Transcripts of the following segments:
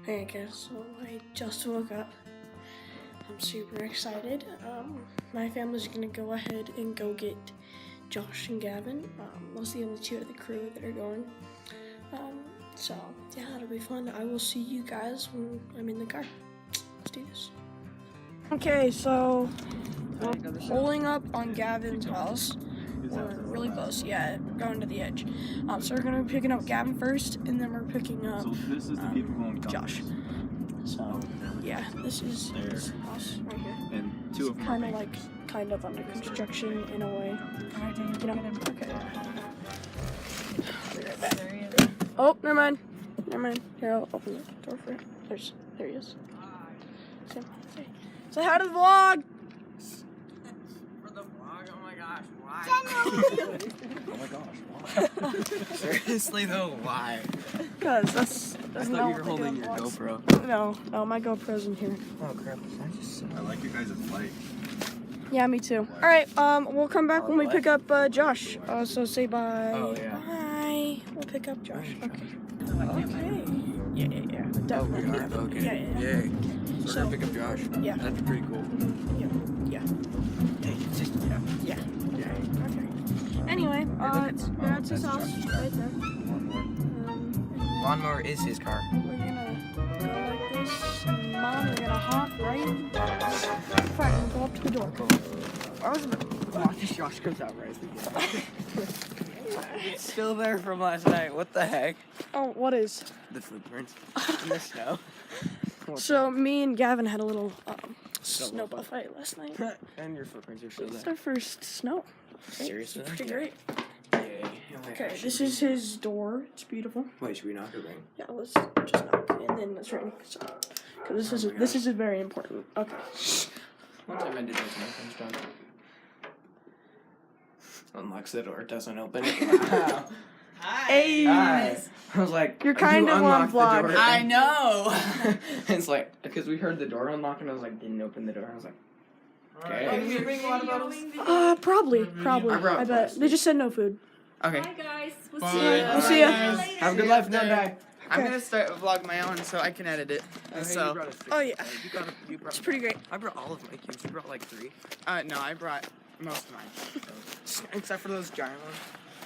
Hey guys, so I just woke up. I'm super excited. My family's gonna go ahead and go get Josh and Gavin. Those are the only two of the crew that are going. So yeah, it'll be fun. I will see you guys when I'm in the car. Let's do this. Okay, so we're pulling up on Gavin's house. We're really close, yeah, we're going to the edge. So we're gonna be picking up Gavin first, and then we're picking up Josh. So yeah, this is his house right here. And two of them kind of under construction in a way. You know? Okay. I'll be right back. Oh, never mind. Here, I'll open the door for it. There he is. Say hi to the vlog. For the vlog? Oh my gosh, why? Oh my gosh, why? Seriously though, why? Cause that's I thought you were holding your GoPro. No, my GoPro's in here. Oh crap, I like your guys' light. Yeah, me too. Alright, we'll come back when we pick up Josh. So say bye. Oh, yeah. Bye. We'll pick up Josh. Okay. Yeah. Oh, we Definitely. are? Okay. Yeah. Yay. So we're gonna pick up Josh. Yeah. That's pretty cool. Yeah. Yeah. Okay. Anyway, that's his house right there. Lawnmower is his car. We're gonna go like this, and Mom, we're gonna hop right in. Fine, we'll go up to the door. I was watch as Josh comes out right again. It's still there from last night. What the heck? Oh, what is? The footprints. In the snow. So me and Gavin had a little snowball fight last night. And your footprints are still It's there. our first snow. Okay, Seriously? it's pretty great. Yay. Okay, this is his door. It's beautiful. Wait, should we knock it ring? Yeah, let's just knock, and then let's ring. So, because this is very important. Okay. One time I did this and my friend's done. Unlocks the door, doesn't open it. Wow. Hey. Hi. I was like, You're kind of on unlocked the vlog. door. I know. It's like, because we heard the door unlock and I was like, didn't open the door. I was like, okay. Can we bring water bottles? Probably. I brought I bet. plastic. They just said no food. Okay. Hi guys. We'll Bye. see you. We'll see ya. Have a good life, no die. I'm gonna start a vlog my own so I can edit it. So, Oh yeah, You brought it's pretty great. I brought all of my cubes. You brought like 3. no, I brought most of mine. Except for those giant ones.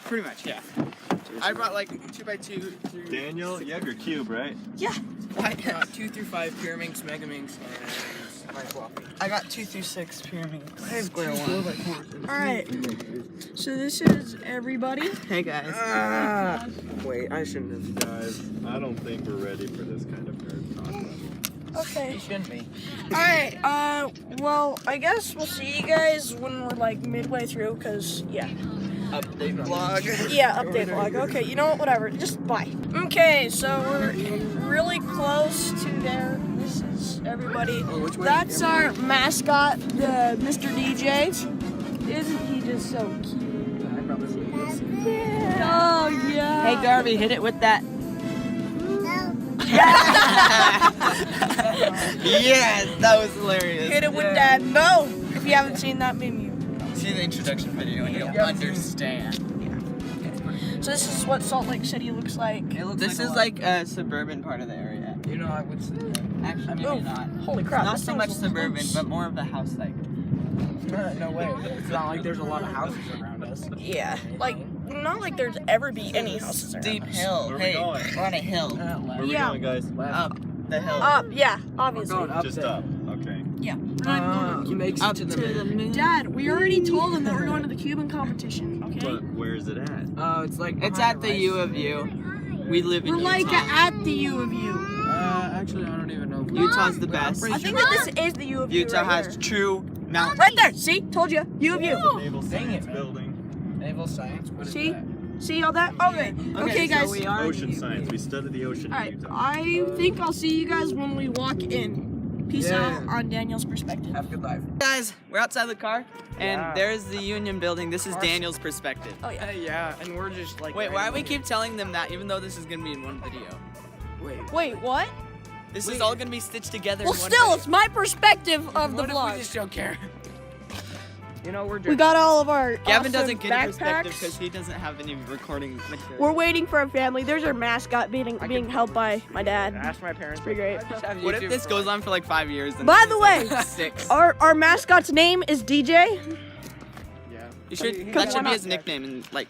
Pretty much, yeah. I brought like 2x2 through. Daniel, you have your cube, right? Yeah. I got 2 through 5 Pyraminx, Megaminx, and my floppy. I got 2 through 6 Pyraminx. I have square one. All right. So this is everybody. Hey guys. Wait, I shouldn't have. Guys, I don't think we're ready for this kind of nerd talk. Okay. You shouldn't be. All right. Well, I guess we'll see you guys when we're like midway through, cause yeah. Update vlog. Yeah, update vlog. Okay, you know what? Whatever. Just bye. Okay, so we're really close to there. This is everybody. which way? That's our mascot, the Mr. DJ. Isn't he just so cute? Oh yeah. Hey Garvey, hit it with that. Yes, that was hilarious. Hit it with that. No. If you haven't seen that meme, you. See the introduction video and you'll understand. So this is what Salt Lake City looks like. This is like a suburban part of the area. You know, I would say actually maybe Oh, not. holy crap! Not this so thing's much suburban, loose. but more of a house like. No way. It's not like there's a lot of houses around us. Yeah, like not like there's ever be any houses around Steep us. hill. Where we Hey, going? we're on a hill. Where we Yeah. going, guys? Up the hill. Up, yeah, obviously. Just up. Okay. Yeah. He makes up to the moon. Dad, we already told them that we're going to the Cuban competition. Okay. But where is it at? Oh, it's like it's at the U of U. We live in We're like Utah. at the U of U. Actually, I don't even know. Utah's the best. I think that this is the U of U. Utah right has here. true mountains. Right there. See, told you. U of U. Naval Science Building. Naval science. What is See? that? See all that? Okay. Okay, so guys. we are Ocean science. We studied the ocean All right. in Utah. I think I'll see you guys when we walk in. Peace Yeah. out on Daniel's perspective. Have a good life. Guys, we're outside the car, and there's the Union Building. This is Daniel's perspective. Oh yeah. Yeah, and we're just like. Wait, why do we keep telling them that, even though this is gonna be in one video? Wait, what? This is all gonna be stitched together. Well, in one still, video. it's my perspective of the What if we vlog. just don't care? You know, we're We got all of our Gavin awesome doesn't get a perspective backpacks. because he doesn't have any recording material. We're waiting for our family. There's our mascot being held by my dad. Ask my parents. It's pretty great. What if this goes on for like 5 years? And By the way, 6. our mascot's name is DJ. You should. Come That should on be up. his nickname, and like,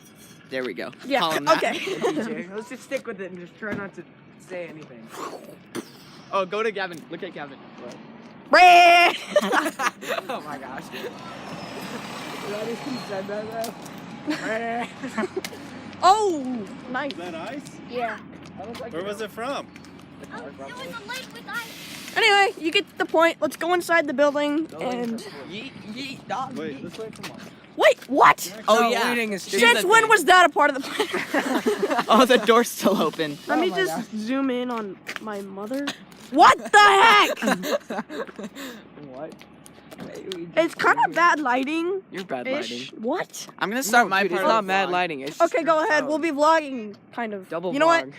there we go. Yeah. Call him that. Okay. Let's just stick with it and just try not to say anything. Oh, go to Gavin. Look at Gavin. Brad. Oh my gosh. That even said that though. Oh, nice. Is that ice? Yeah. Where was it from? Anyway, you get the point. Let's go inside the building and Yeet, yeet, dog. Wait, wait. What? Oh, No, yeah. reading is Here's Since the when thing. was that a part of the plan? Oh, the door's still open. Let me my just zoom in on my mother. What the heck? What? It's kind of bad lighting. You're bad lighting. Ish. What? I'm gonna start my dude, part. it's of not the mad vlog. lighting. It's just Okay, go ahead. We'll be vlogging, kind of. double. You know what? vlog.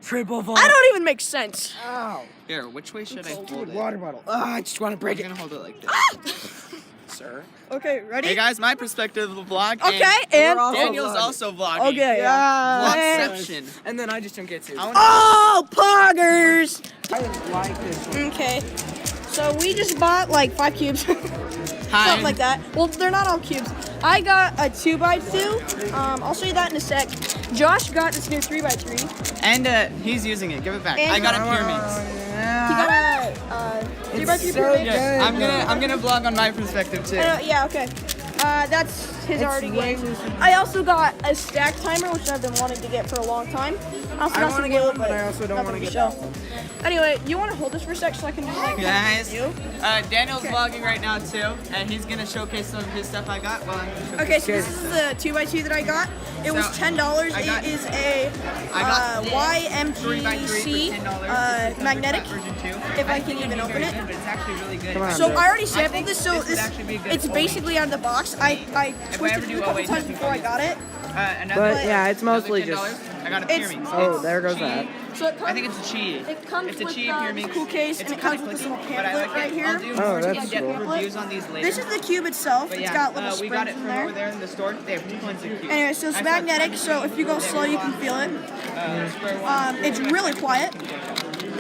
Triple vlog. I don't even make sense. Ow. Here, which way should I hold Dude, it? water bottle. I just want to I'm break it, gonna hold it like this. sir. Okay, ready? Hey guys, my perspective of the vlog. Okay, and and We're also Daniel's vlogging. also vlogging. okay, yeah. And- Vlogception. And then I just don't get to. I wanna- Oh, poggers! I didn't like this one. Okay, so we just bought like 5 cubes, Hi. stuff like that. Well, they're not all cubes. I got a 2x2. I'll show you that in a sec. Josh got this new 3x3. And he's using it. Give it back. And- I got a Pyraminx. He got a 3x3 so Pyraminx. good. I'm gonna vlog on my perspective too. Yeah, okay. That's his already way game. too simple. I also got a stack timer, which I've been wanting to get for a long time. I also I got wanna some get glue, one, but I also don't nothing wanna to get show. that one. Anyway, you want to hold this for a sec so I can just like Guys, you? Daniel's vlogging right now too, and he's gonna showcase some of his stuff I got. Well, I'm gonna showcase- Okay, so this is the 2x2 that I got. It was So, $10. I got- It is a I got this 3x3 YMGC for $10. magnetic. Version 2. If I can even open it. But it's actually really good. Come on. So I already I sampled think this, so this would actually be a good it's folding. basically out of the box. I If I ever twisted do it a couple 08 times testing before I got it. Another, But yeah, it's another mostly $10. just. I got a It's- Pyraminx. Oh, It's there goes Chi. that. So it comes, I think it's a Chi. it comes It's a with Chi the Pyraminx. cool case, It's and it kinda comes with this clicky, little but I pamphlet like right it. here. I'll do Oh, more that's in-depth cool. reviews on these later. This is the cube itself. But It's yeah, got little we got springs it in from there. over there in the store. They have tons of cubes. Anyway, so it's I saw magnetic, tons so of if you go cubes. slow, you can feel it. Square one. It's really quiet.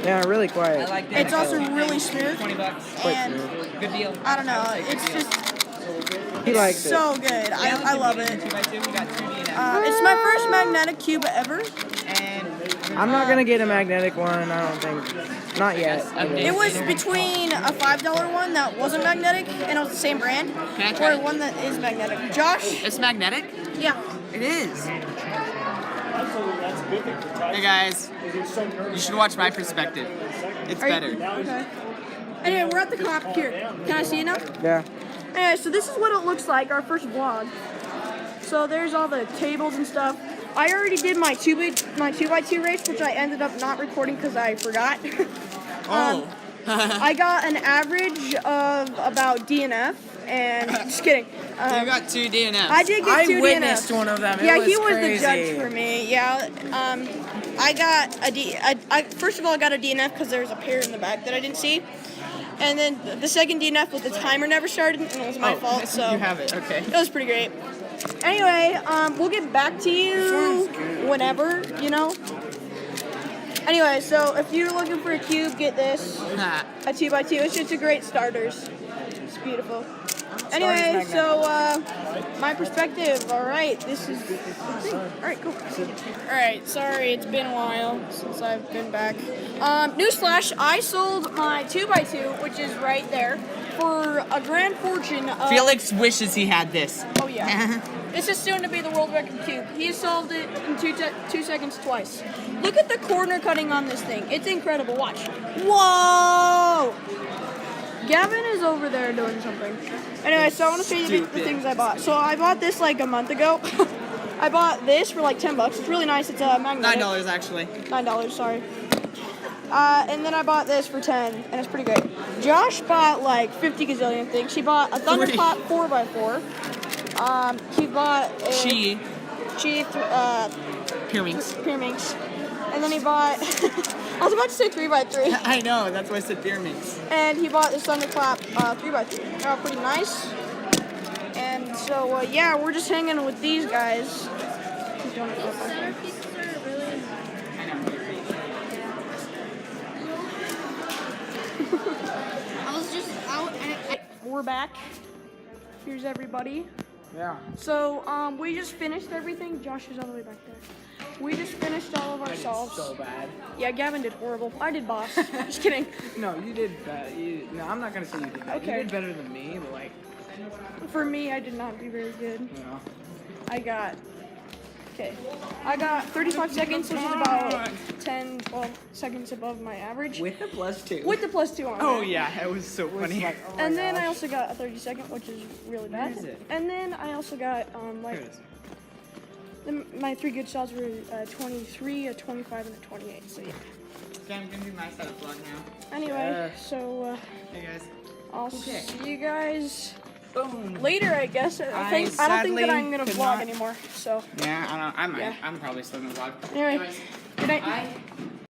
Yeah, really I quiet. like that. It's also really smooth, $20. and Good deal. I don't know, I would say it's good deal. just He likes it. so good. I love it. 2x2, we got 2D It's my first magnetic cube ever. and I'm not gonna get a magnetic one. I don't think. Not yet. It was between a $5 one that wasn't magnetic, and it was the same brand, Can I try or it? one that is magnetic. Josh? it's magnetic. Yeah. It is. Hey guys, you should watch my perspective. It's Are you- better. Okay. Anyway, we're at the comp here. Can I see it now? Yeah. Anyway, so this is what it looks like, our first vlog. So there's all the tables and stuff. I already did my 2x2 race, which I ended up not recording because I forgot. Oh. I got an average of about DNF, and just kidding. You got 2 DNFs. I did get 2 I witnessed DNFs. one of them. It Yeah, was he was crazy. the judge for me. Yeah. I got a first of all, I got a DNF because there was a pair in the back that I didn't see. And then the second DNF was the timer never started, and it was my fault, so You have it. Okay. it was pretty great. Anyway, we'll get back to you whenever, you know. Anyway, so if you're looking for a cube, get this. A 2x2. It's just a great starters. It's beautiful. Anyway, so my perspective. All right, this is the thing. All right, cool. All right, sorry, it's been a while since I've been back. Newsflash: I sold my 2x2, which is right there, for a grand fortune of. Felix wishes he had this. Oh yeah. This is soon to be the world record cube. He solved it in 2 seconds twice. Look at the corner cutting on this thing. It's incredible. Watch. Whoa! Gavin is over there doing something. Anyway, so I want to show you the things I bought. So I bought this like a month ago. I bought this for like $10. It's really nice. It's a magnetic. $9 actually. $9, sorry. And then I bought this for 10, and it's pretty great. Josh bought like 50 gazillion things. He bought a Thunderpop 4x4. He bought a Chi. Pyraminx. Pyraminx. And then he bought, I was about to say 3x3. I know, that's why I said Pyraminx. And he bought this Thunderclap 3x3. They're all pretty nice. And so, yeah, we're just hanging with these guys. Don't go back there. I was just out and We're back. Here's everybody. Yeah. So, we just finished everything. Josh is all the way back there. We just finished all of our solves. So bad. Yeah, Gavin did horrible. I did boss. Just kidding. No, you did bad. No, I'm not gonna say you did bad. Okay. You did better than me, but like, For me, I did not do very good. you know. I got 35 seconds, which is about 10, 12 seconds above my average. With the +2. With the +2 on Oh it. yeah, that was so funny. And then I also got a 30-second, which is really bad. is it? And then I also got Here it is. my 3 good shots were a 23, a 25, and a 28. So yeah. Okay, I'm gonna do my side of vlog now. Anyway, Yeah. so Hey guys. I'll Okay. see you guys Boom. later, I guess. I don't think that sadly I'm gonna could vlog not- anymore. So Yeah, I don't. I might. Yeah. I'm probably still gonna vlog. anyway, good night. I